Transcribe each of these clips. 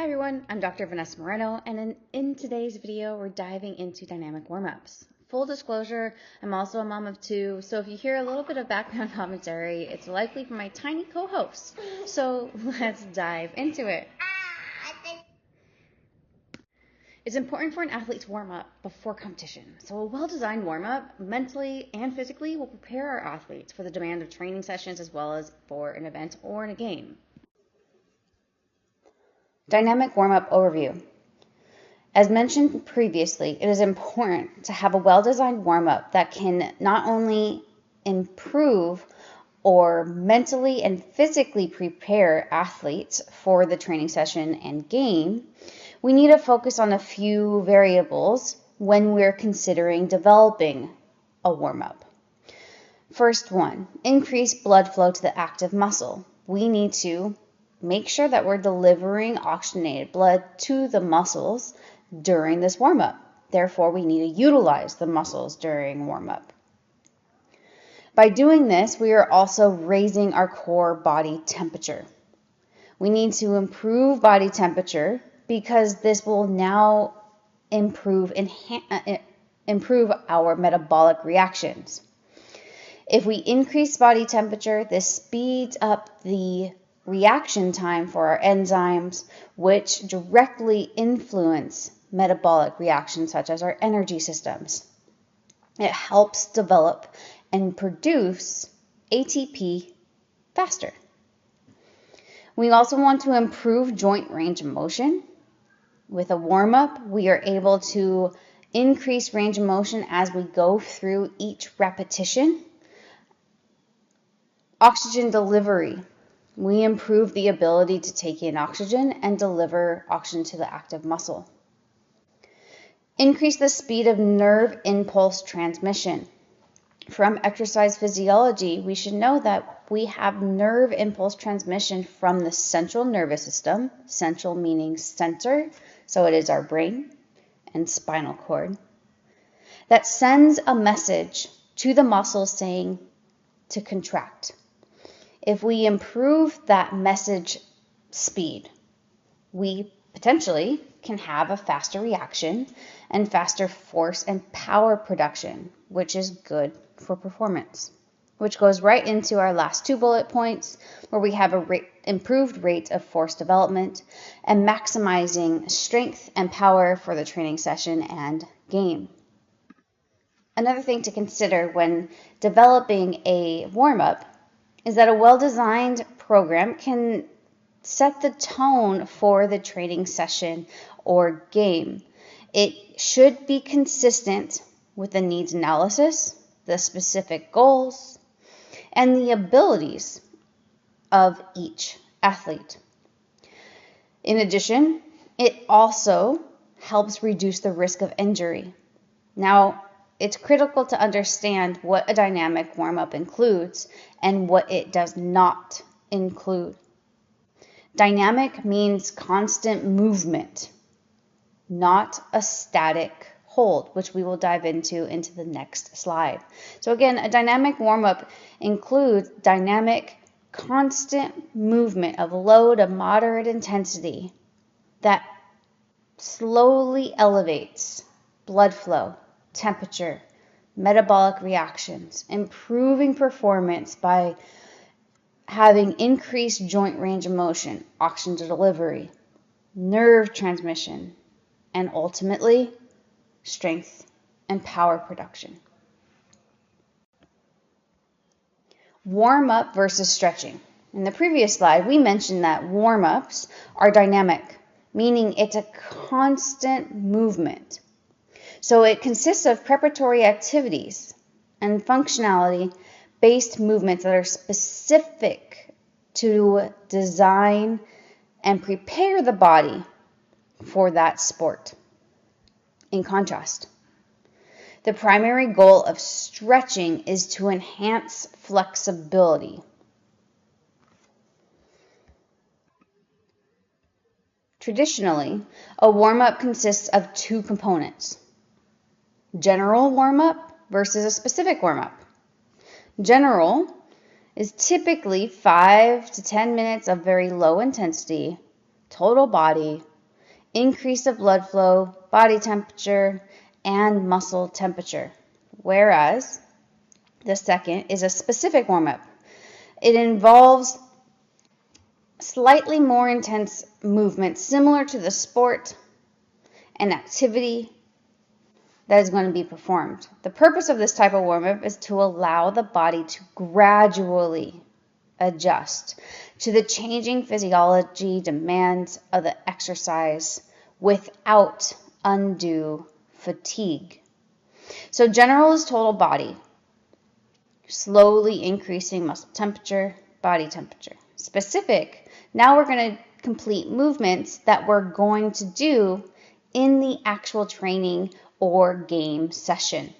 Hi everyone, I'm Dr. Vanessa Moreno, and in today's video, we're diving into dynamic warm-ups. Full disclosure, I'm also a mom of two, so if you hear a little bit of background commentary, it's likely from my tiny co-host. So let's dive into it. It's important for an athlete to warm up before competition. So a well-designed warm-up, mentally and physically, will prepare our athletes for the demand of training sessions as well as for an event or in a game. Dynamic warm-up overview. As mentioned previously, it is important to have a well-designed warm-up that can not only improve or mentally and physically prepare athletes for the training session and game. We need to focus on a few variables when we're considering developing a warm-up. First one, increase blood flow to the active muscle. We need to make sure that we're delivering oxygenated blood to the muscles during this warm-up. Therefore, we need to utilize the muscles during warm-up. By doing this, we are also raising our core body temperature. We need to improve body temperature because this will now improve our metabolic reactions. If we increase body temperature, this speeds up the reaction time for our enzymes, which directly influence metabolic reactions such as our energy systems. It helps develop and produce ATP faster. We also want to improve joint range of motion. With a warm-up, we are able to increase range of motion as we go through each repetition. Oxygen delivery. We improve the ability to take in oxygen and deliver oxygen to the active muscle. Increase the speed of nerve impulse transmission. From exercise physiology, we should know that we have nerve impulse transmission from the central nervous system, central meaning center, so it is our brain and spinal cord, that sends a message to the muscles saying to contract. If we improve that message speed, we potentially can have a faster reaction and faster force and power production, which is good for performance, which goes right into our last two bullet points where we have a improved rate of force development and maximizing strength and power for the training session and game. Another thing to consider when developing a warm-up is that a well-designed program can set the tone for the training session or game. It should be consistent with the needs analysis, the specific goals, and the abilities of each athlete. In addition, it also helps reduce the risk of injury. Now, it's critical to understand what a dynamic warm-up includes and what it does not include. Dynamic means constant movement, not a static hold, which we will dive into the next slide. So again, a dynamic warm-up includes dynamic, constant movement of low to moderate intensity that slowly elevates blood flow, temperature, metabolic reactions, improving performance by having increased joint range of motion, oxygen delivery, nerve transmission, and ultimately strength and power production. Warm-up versus stretching. In the previous slide, we mentioned that warm-ups are dynamic, meaning it's a constant movement. So it consists of preparatory activities and functionality-based movements that are specific to design and prepare the body for that sport. In contrast, the primary goal of stretching is to enhance flexibility. Traditionally, a warm-up consists of two components: general warm-up versus a specific warm-up. General is typically 5 to 10 minutes of very low intensity, total body increase of blood flow, body temperature, and muscle temperature. Whereas the second is a specific warm-up. It involves slightly more intense movement similar to the sport and activity that is going to be performed. The purpose of this type of warm-up is to allow the body to gradually adjust to the changing physiology demands of the exercise without undue fatigue. So general is total body, slowly increasing muscle temperature, body temperature. Specific, now we're going to complete movements that we're going to do in the actual training or game session.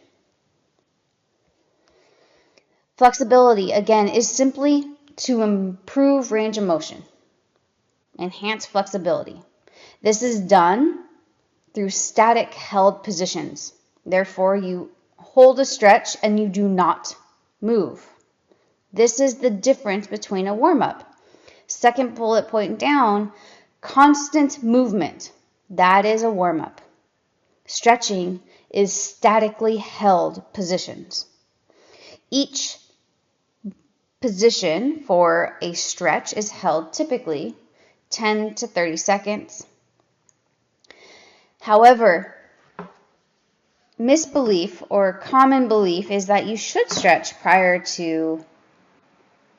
Flexibility, again, is simply to improve range of motion, enhance flexibility. This is done through static held positions. Therefore, you hold a stretch and you do not move. This is the difference between a warm-up. Second bullet point down, constant movement. That is a warm-up. Stretching is statically held positions. Each position for a stretch is held typically 10 to 30 seconds. However, misbelief or common belief is that you should stretch prior to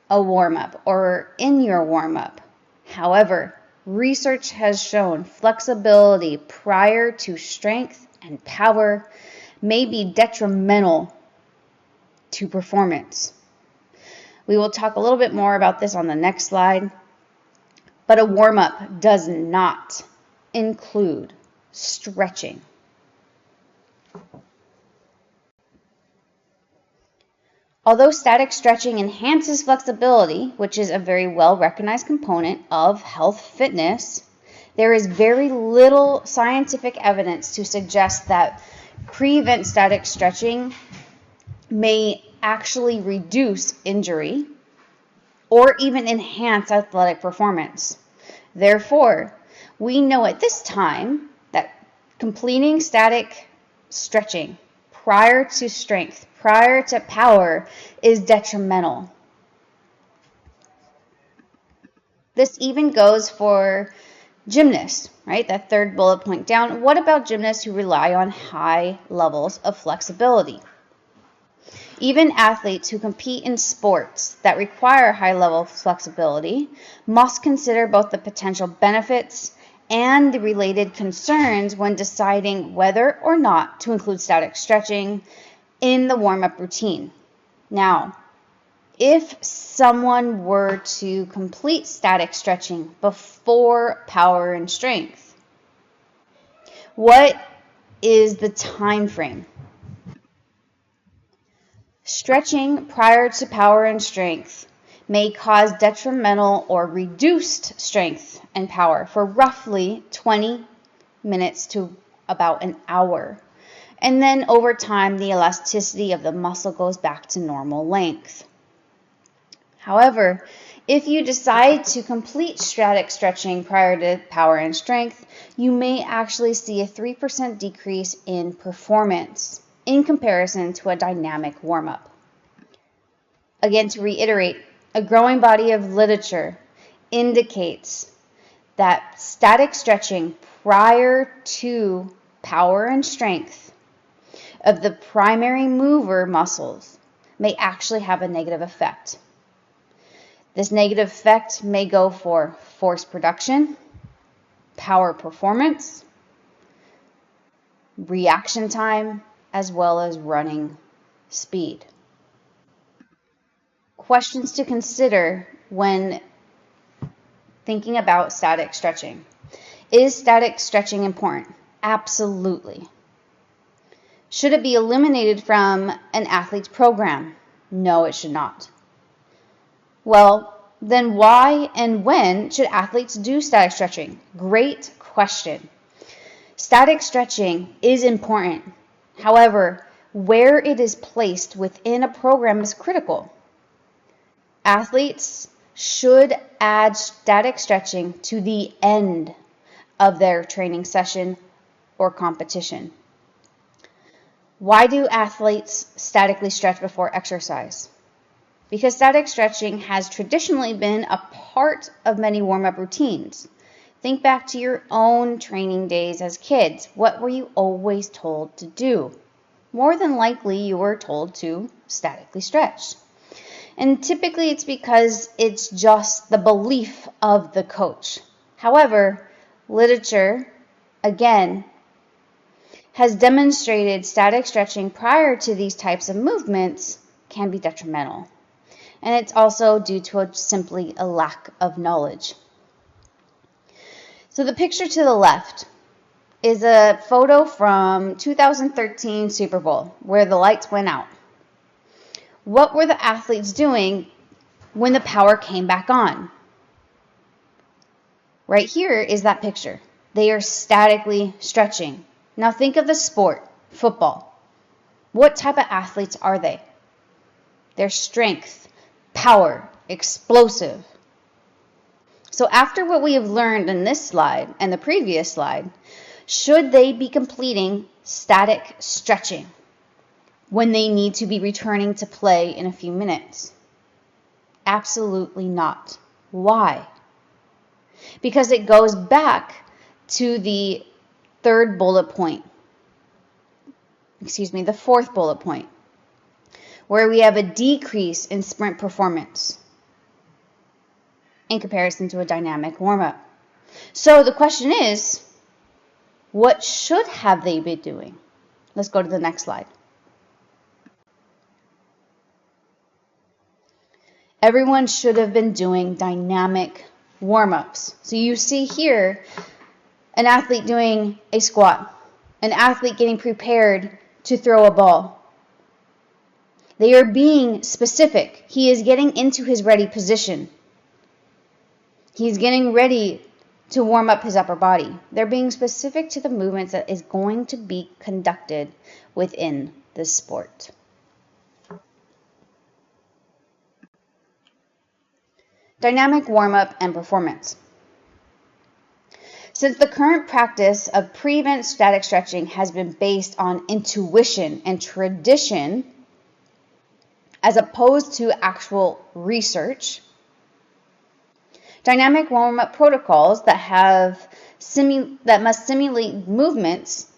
a warm-up or in your warm-up. However, research has shown flexibility prior to strength and power may be detrimental to performance. We will talk a little bit more about this on the next slide, but a warm-up does not include stretching. Although static stretching enhances flexibility, which is a very well-recognized component of health fitness, there is very little scientific evidence to suggest that pre-event static stretching may actually reduce injury or even enhance athletic performance. Therefore, we know at this time that completing static stretching prior to strength, prior to power, is detrimental. This even goes for gymnasts, right? That third bullet point down. What about gymnasts who rely on high levels of flexibility? Even athletes who compete in sports that require high level of flexibility must consider both the potential benefits and the related concerns when deciding whether or not to include static stretching in the warm-up routine. Now, if someone were to complete static stretching before power and strength, what is the time frame? Stretching prior to power and strength may cause detrimental or reduced strength and power for roughly 20 minutes to about an hour. And then over time, the elasticity of the muscle goes back to normal length. However, if you decide to complete static stretching prior to power and strength, you may actually see a 3% decrease in performance in comparison to a dynamic warm-up. Again, to reiterate, a growing body of literature indicates that static stretching prior to power and strength of the primary mover muscles may actually have a negative effect. This negative effect may go for force production, power performance, reaction time, as well as running speed. Questions to consider when thinking about static stretching. Is static stretching important? Absolutely. Should it be eliminated from an athlete's program? No, it should not. Well, then why and when should athletes do static stretching? Great question. Static stretching is important. However, where it is placed within a program is critical. Athletes should add static stretching to the end of their training session or competition. Why do athletes statically stretch before exercise? Because static stretching has traditionally been a part of many warm-up routines. Think back to your own training days as kids. What were you always told to do? More than likely, you were told to statically stretch. And typically, it's because it's just the belief of the coach. However, literature, again, has demonstrated static stretching prior to these types of movements can be detrimental. And it's also due to simply a lack of knowledge. So the picture to the left is a photo from 2013 Super Bowl where the lights went out. What were the athletes doing when the power came back on? Right here is that picture. They are statically stretching. Now think of the sport, football. What type of athletes are they? They're strength, power, explosive. So after what we have learned in this slide and the previous slide, should they be completing static stretching when they need to be returning to play in a few minutes? Absolutely not. Why? Because it goes back to the fourth bullet point, where we have a decrease in sprint performance in comparison to a dynamic warm-up. So the question is, what should have they been doing? Let's go to the next slide. Everyone should have been doing dynamic warm-ups. So you see here an athlete doing a squat, an athlete getting prepared to throw a ball. They are being specific. He is getting into his ready position. He's getting ready to warm up his upper body. They're being specific to the movements that is going to be conducted within the sport. Dynamic warm-up and performance. Since the current practice of pre-event static stretching has been based on intuition and tradition, as opposed to actual research, dynamic warm-up protocols that must simulate movements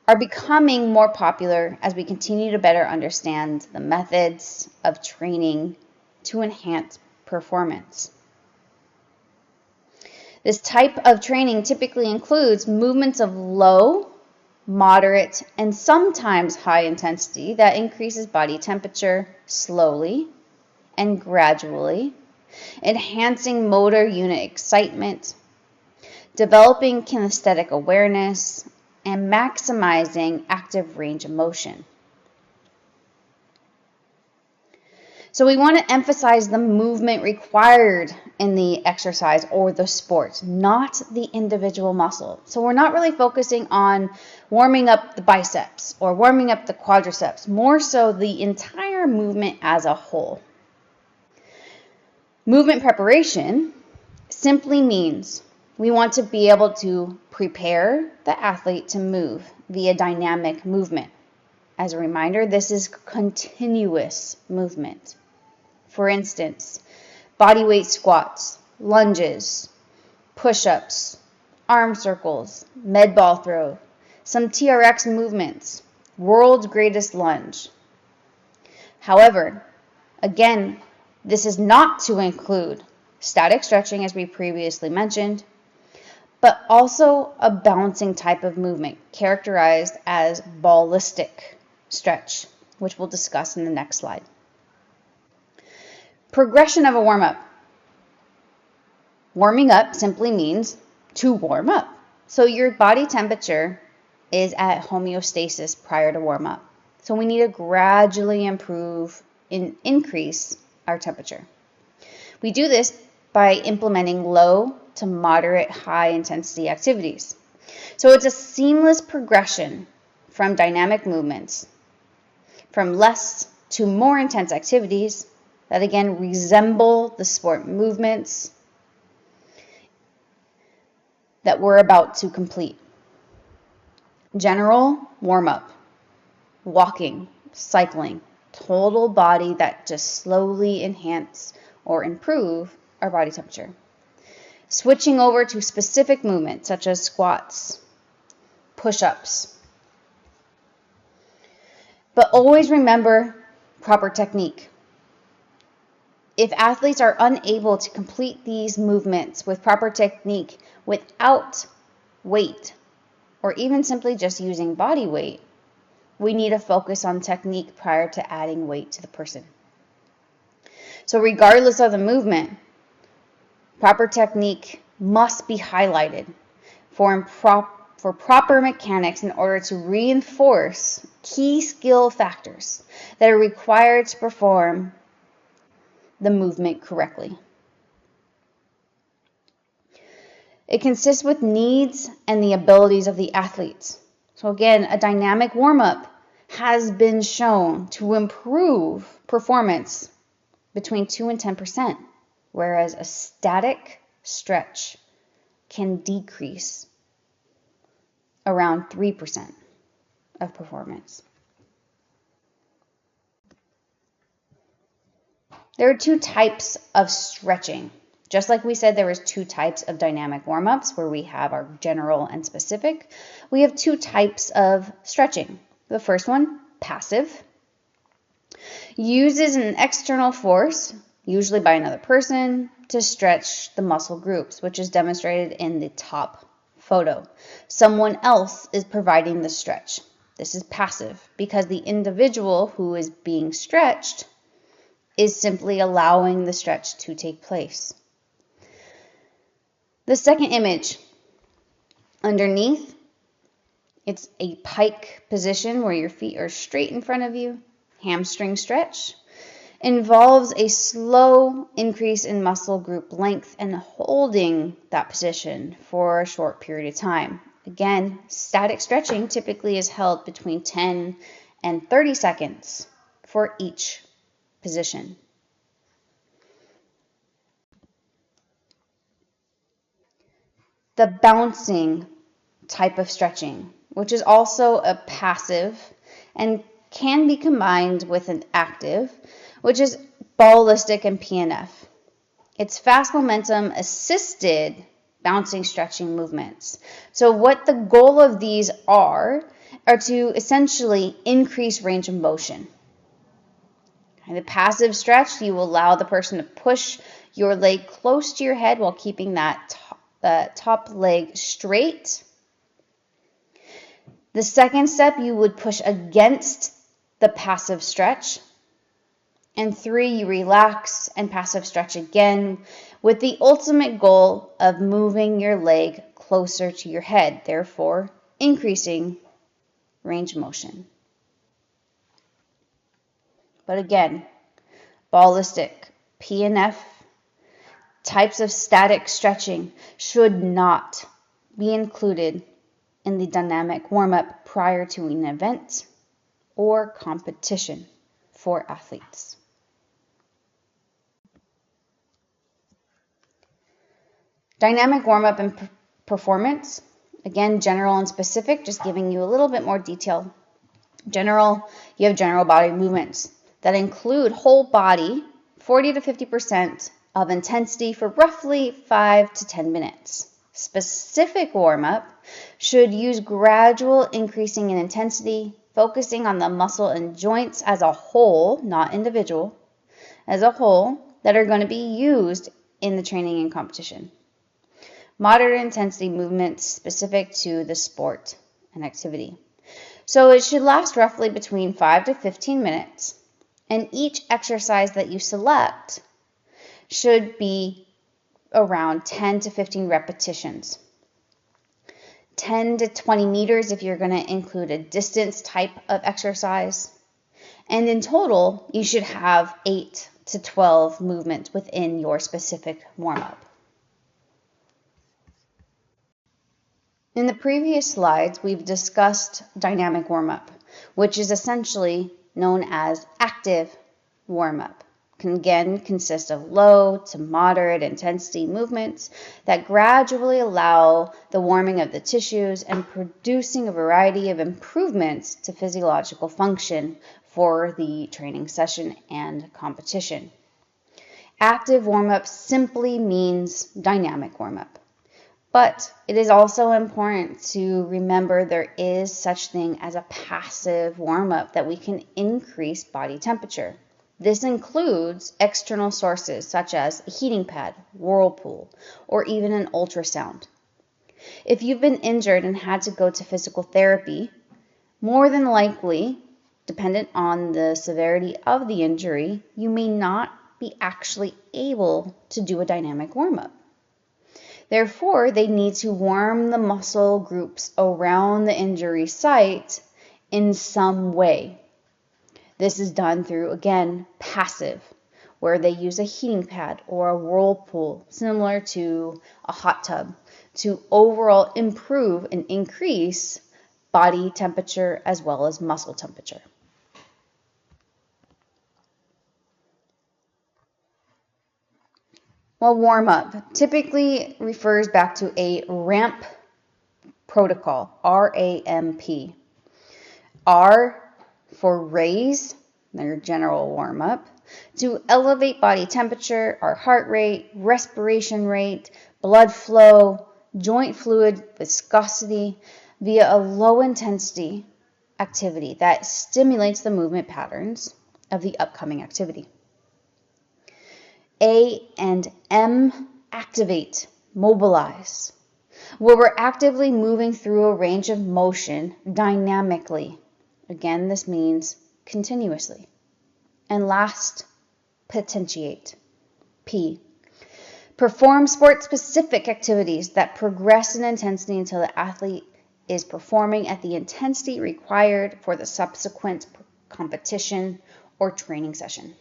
are becoming more popular as we continue to better understand the methods of training to enhance performance. This type of training typically includes movements of low, moderate, and sometimes high intensity that increases body temperature slowly and gradually, enhancing motor unit excitement, developing kinesthetic awareness, and maximizing active range of motion. So we want to emphasize the movement required in the exercise or the sport, not the individual muscle. So we're not really focusing on warming up the biceps or warming up the quadriceps, more so the entire movement as a whole. Movement preparation simply means we want to be able to prepare the athlete to move via dynamic movement. As a reminder, this is continuous movement. For instance, bodyweight squats, lunges, push-ups, arm circles, med ball throw, some TRX movements, world's greatest lunge. However, again, this is not to include static stretching as we previously mentioned, but also a bouncing type of movement characterized as ballistic stretch, which we'll discuss in the next slide. Progression of a warm-up. Warming up simply means to warm up. So your body temperature is at homeostasis prior to warm-up. So we need to gradually increase our temperature. We do this by implementing low to moderate high intensity activities. So it's a seamless progression from dynamic movements, from less to more intense activities that again resemble the sport movements that we're about to complete. General warm-up, walking, cycling, total body that just slowly enhance or improve our body temperature. Switching over to specific movements such as squats, push-ups. But always remember proper technique. If athletes are unable to complete these movements with proper technique without weight, or even simply just using body weight, we need to focus on technique prior to adding weight to the person. So regardless of the movement, proper technique must be highlighted for proper mechanics in order to reinforce key skill factors that are required to perform the movement correctly. It consists with needs and the abilities of the athletes. So again, a dynamic warm-up has been shown to improve performance between 2 and 10%, whereas a static stretch can decrease around 3% of performance. There are two types of stretching. Just like we said, there was two types of dynamic warm-ups where we have our general and specific. We have two types of stretching. The first one, passive, uses an external force, usually by another person, to stretch the muscle groups, which is demonstrated in the top photo. Someone else is providing the stretch. This is passive because the individual who is being stretched is simply allowing the stretch to take place. The second image, underneath, it's a pike position where your feet are straight in front of you, hamstring stretch, involves a slow increase in muscle group length and holding that position for a short period of time. Again, static stretching typically is held between 10 and 30 seconds for each position. The bouncing type of stretching, which is also a passive and can be combined with an active, which is ballistic and PNF. It's fast momentum assisted bouncing stretching movements. So what the goal of these are to essentially increase range of motion. In the passive stretch, you will allow the person to push your leg close to your head while keeping that top leg straight. The second step, you would push against the passive stretch. And 3, you relax and passive stretch again with the ultimate goal of moving your leg closer to your head, therefore increasing range of motion. But again, ballistic, PNF, types of static stretching should not be included in the dynamic warm-up prior to an event or competition for athletes. Dynamic warm-up and performance, again, general and specific, just giving you a little bit more detail. General, you have general body movements that include whole body, 40 to 50% of intensity for roughly 5 to 10 minutes. Specific warm-up should use gradual increasing in intensity, focusing on the muscle and joints as a whole, not individual, as a whole, that are going to be used in the training and competition. Moderate intensity movements specific to the sport and activity. So it should last roughly between 5 to 15 minutes, and each exercise that you select should be around 10 to 15 repetitions. 10 to 20 meters if you're going to include a distance type of exercise. And in total, you should have 8 to 12 movements within your specific warm-up. In the previous slides, we've discussed dynamic warm-up, which is essentially known as active warm-up. can again consist of low to moderate intensity movements that gradually allow the warming of the tissues and producing a variety of improvements to physiological function for the training session and competition. Active warm-up simply means dynamic warm-up. But it is also important to remember there is such thing as a passive warm-up that we can increase body temperature. This includes external sources such as a heating pad, whirlpool, or even an ultrasound. If you've been injured and had to go to physical therapy, more than likely, dependent on the severity of the injury, you may not be actually able to do a dynamic warm-up. Therefore, they need to warm the muscle groups around the injury site in some way. This is done through, again, passive, where they use a heating pad or a whirlpool, similar to a hot tub, to overall improve and increase body temperature as well as muscle temperature. Well, warm-up typically refers back to a ramp protocol, R-A-M-P. R for raise, their general warm-up, to elevate body temperature, our heart rate, respiration rate, blood flow, joint fluid viscosity via a low-intensity activity that stimulates the movement patterns of the upcoming activity. A and M, activate, mobilize, where we're actively moving through a range of motion dynamically. Again, this means continuously. And last, potentiate, P. Perform sport-specific activities that progress in intensity until the athlete is performing at the intensity required for the subsequent competition or training session.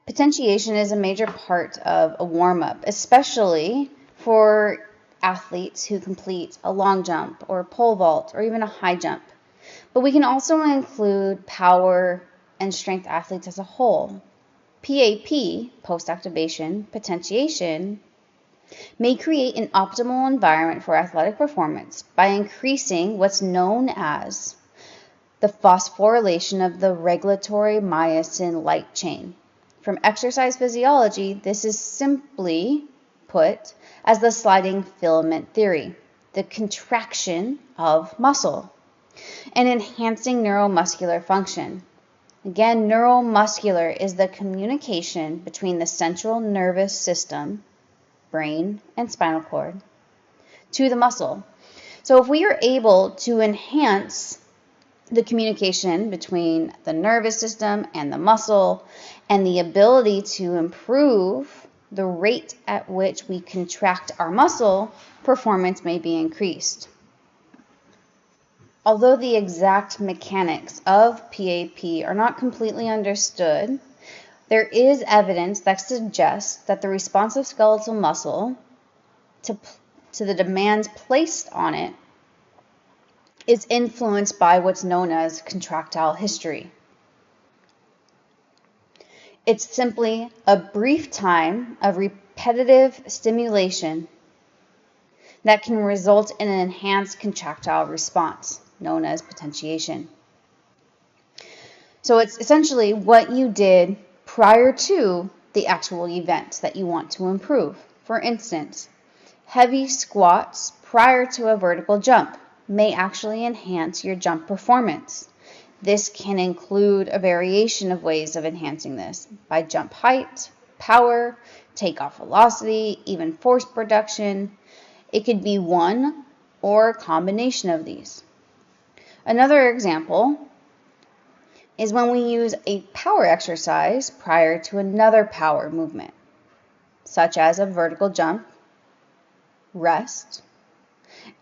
Potentiation is a major part of a warm-up, especially for athletes who complete a long jump or a pole vault or even a high jump. But we can also include power and strength athletes as a whole. PAP, post-activation, potentiation, may create an optimal environment for athletic performance by increasing what's known as the phosphorylation of the regulatory myosin light chain. From exercise physiology, this is simply put as the sliding filament theory, the contraction of muscle, and enhancing neuromuscular function. Again, neuromuscular is the communication between the central nervous system, brain and spinal cord, to the muscle. So if we are able to enhance the communication between the nervous system and the muscle, and the ability to improve the rate at which we contract our muscle, performance may be increased. Although the exact mechanics of PAP are not completely understood, there is evidence that suggests that the responsive skeletal muscle to the demands placed on it is influenced by what's known as contractile history. It's simply a brief time of repetitive stimulation that can result in an enhanced contractile response, known as potentiation. So it's essentially what you did prior to the actual event that you want to improve. For instance, heavy squats prior to a vertical jump may actually enhance your jump performance. This can include a variation of ways of enhancing this by jump height, power, takeoff velocity, even force production. It could be one or a combination of these. Another example is when we use a power exercise prior to another power movement, such as a vertical jump, rest,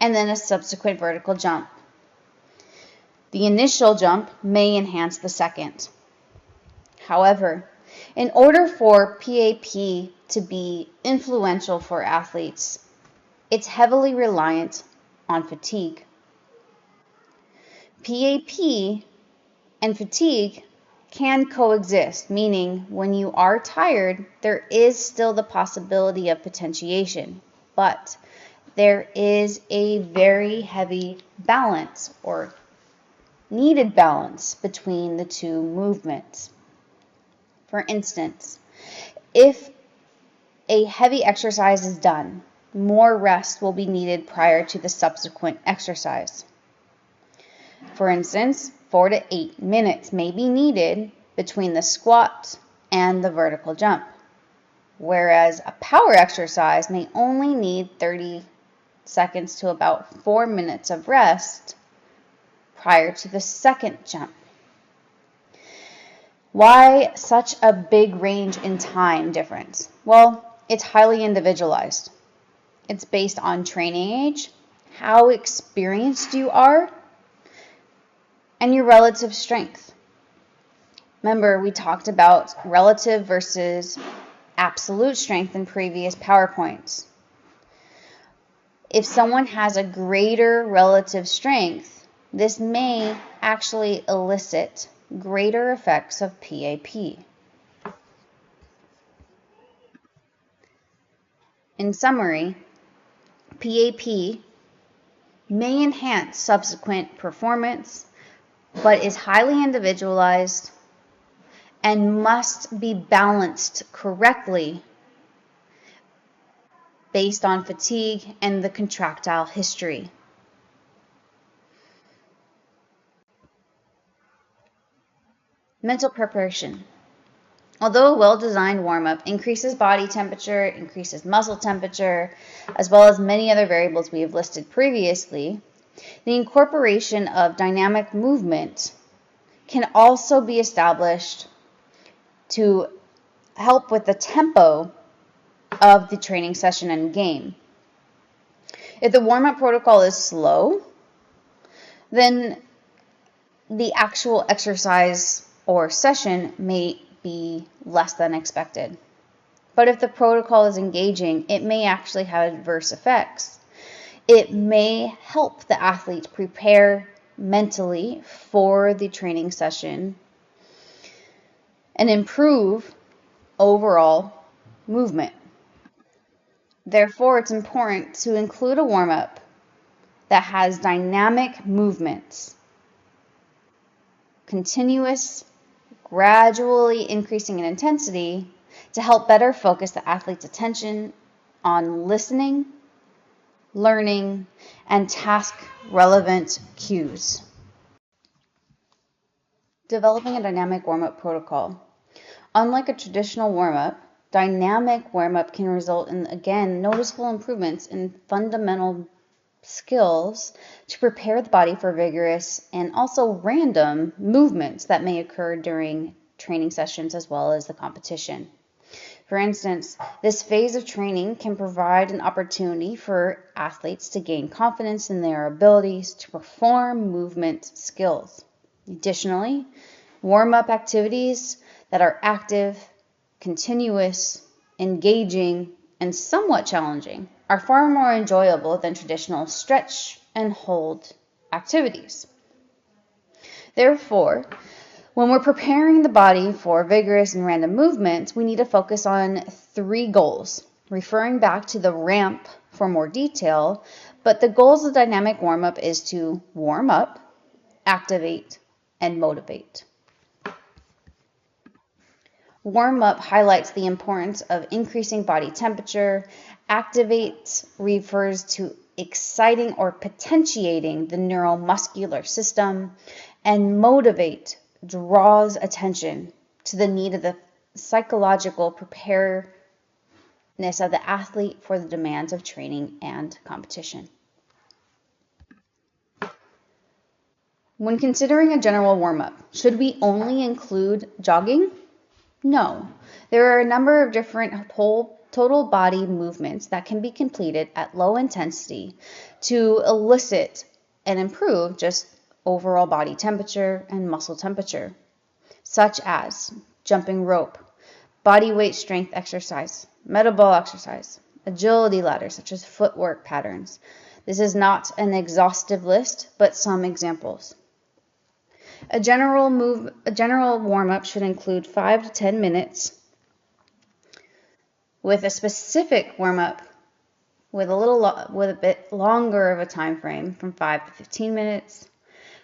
and then a subsequent vertical jump. The initial jump may enhance the second. However, in order for PAP to be influential for athletes, it's heavily reliant on fatigue. PAP and fatigue can coexist, meaning when you are tired, there is still the possibility of potentiation, but there is a very heavy balance or needed balance between the two movements. For instance, if a heavy exercise is done, more rest will be needed prior to the subsequent exercise. For instance, 4 to 8 minutes may be needed between the squat and the vertical jump, whereas a power exercise may only need 30 seconds to about 4 minutes of rest prior to the second jump. Why such a big range in time difference? Well, it's highly individualized. It's based on training age, how experienced you are, and your relative strength. Remember, we talked about relative versus absolute strength in previous PowerPoints. If someone has a greater relative strength, this may actually elicit greater effects of PAP. In summary, PAP may enhance subsequent performance, but is highly individualized and must be balanced correctly based on fatigue and the contractile history. Mental preparation. Although a well-designed warm-up increases body temperature, increases muscle temperature, as well as many other variables we have listed previously, the incorporation of dynamic movement can also be established to help with the tempo of the training session and game. If the warm-up protocol is slow, then the actual exercise or session may be less than expected. But if the protocol is engaging, it may actually have adverse effects. It may help the athlete prepare mentally for the training session and improve overall movement. Therefore, it's important to include a warm-up that has dynamic movements, continuous, gradually increasing in intensity to help better focus the athlete's attention on listening, learning, and task-relevant cues. Developing a dynamic warm-up protocol. Unlike a traditional warm-up, dynamic warm-up can result in, again, noticeable improvements in fundamental skills to prepare the body for vigorous and also random movements that may occur during training sessions as well as the competition. For instance, this phase of training can provide an opportunity for athletes to gain confidence in their abilities to perform movement skills. Additionally, warm-up activities that are active, continuous, engaging, and somewhat challenging are far more enjoyable than traditional stretch and hold activities. Therefore, when we're preparing the body for vigorous and random movements, we need to focus on 3 goals, referring back to the ramp for more detail, but the goals of dynamic warm-up is to warm up, activate, and motivate. Warm-up highlights the importance of increasing body temperature. Activate refers to exciting or potentiating the neuromuscular system. And motivate draws attention to the need of the psychological preparedness of the athlete for the demands of training and competition. When considering a general warm-up, should we only include jogging? No. There are a number of different total body movements that can be completed at low intensity to elicit and improve just overall body temperature and muscle temperature, such as jumping rope, body weight strength exercise, metabolic exercise, agility ladders such as footwork patterns. This is not an exhaustive list, but some examples. A general warm-up should include 5 to 10 minutes, with a specific warm-up with a bit longer of a time frame, from 5 to 15 minutes.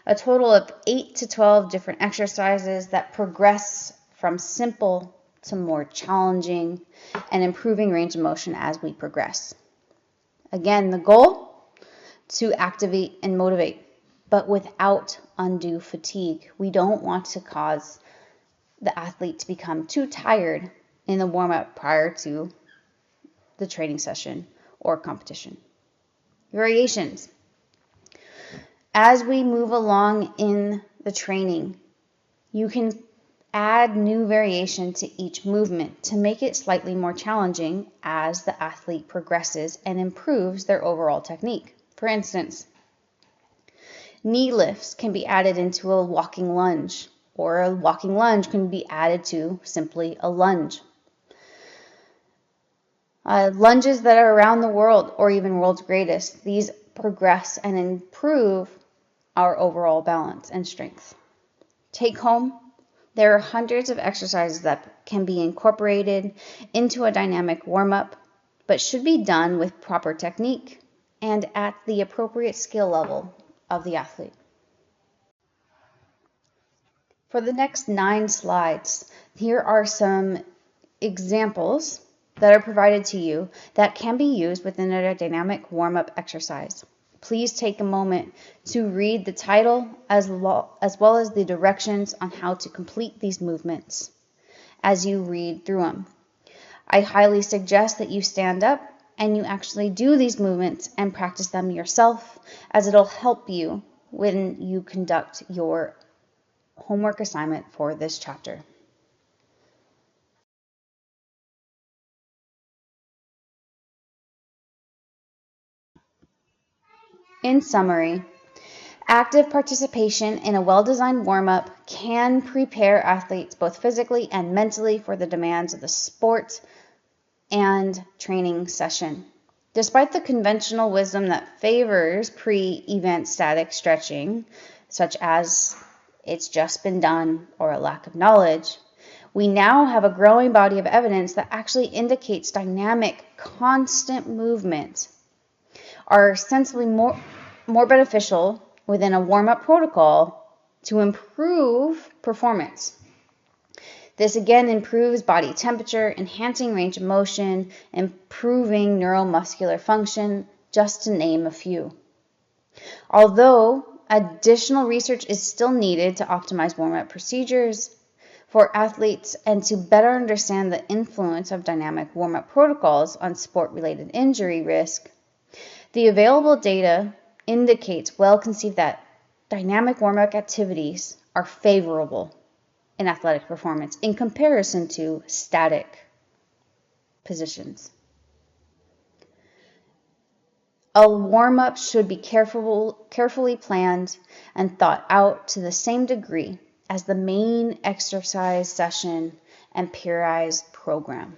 A total of 8 to 12 different exercises that progress from simple to more challenging, and improving range of motion as we progress. Again, the goal, to activate and motivate, but without undue fatigue. We don't want to cause the athlete to become too tired in the warm-up prior to the training session or competition. Variations. As we move along in the training, you can add new variation to each movement to make it slightly more challenging as the athlete progresses and improves their overall technique. For instance, knee lifts can be added into a walking lunge, or a walking lunge can be added to simply a lunge. Lunges that are around the world, or even world's greatest, these progress and improve our overall balance and strength. Take home, there are hundreds of exercises that can be incorporated into a dynamic warm-up, but should be done with proper technique and at the appropriate skill level of the athlete. For the next 9 slides, here are some examples that are provided to you that can be used within a dynamic warm-up exercise. Please take a moment to read the title as well as the directions on how to complete these movements as you read through them. I highly suggest that you stand up and you actually do these movements and practice them yourself, as it'll help you when you conduct your homework assignment for this chapter. In summary, active participation in a well-designed warm-up can prepare athletes both physically and mentally for the demands of the sport and training session. Despite the conventional wisdom that favors pre-event static stretching, such as it's just been done or a lack of knowledge, we now have a growing body of evidence that actually indicates dynamic, constant movement are sensibly more beneficial within a warm-up protocol to improve performance. This again improves body temperature, enhancing range of motion, improving neuromuscular function, just to name a few. Although additional research is still needed to optimize warm-up procedures for athletes and to better understand the influence of dynamic warm-up protocols on sport-related injury risk, the available data indicates well-conceived that dynamic warm-up activities are favorable in athletic performance in comparison to static positions. A warm-up should be carefully planned and thought out to the same degree as the main exercise session and periodized program.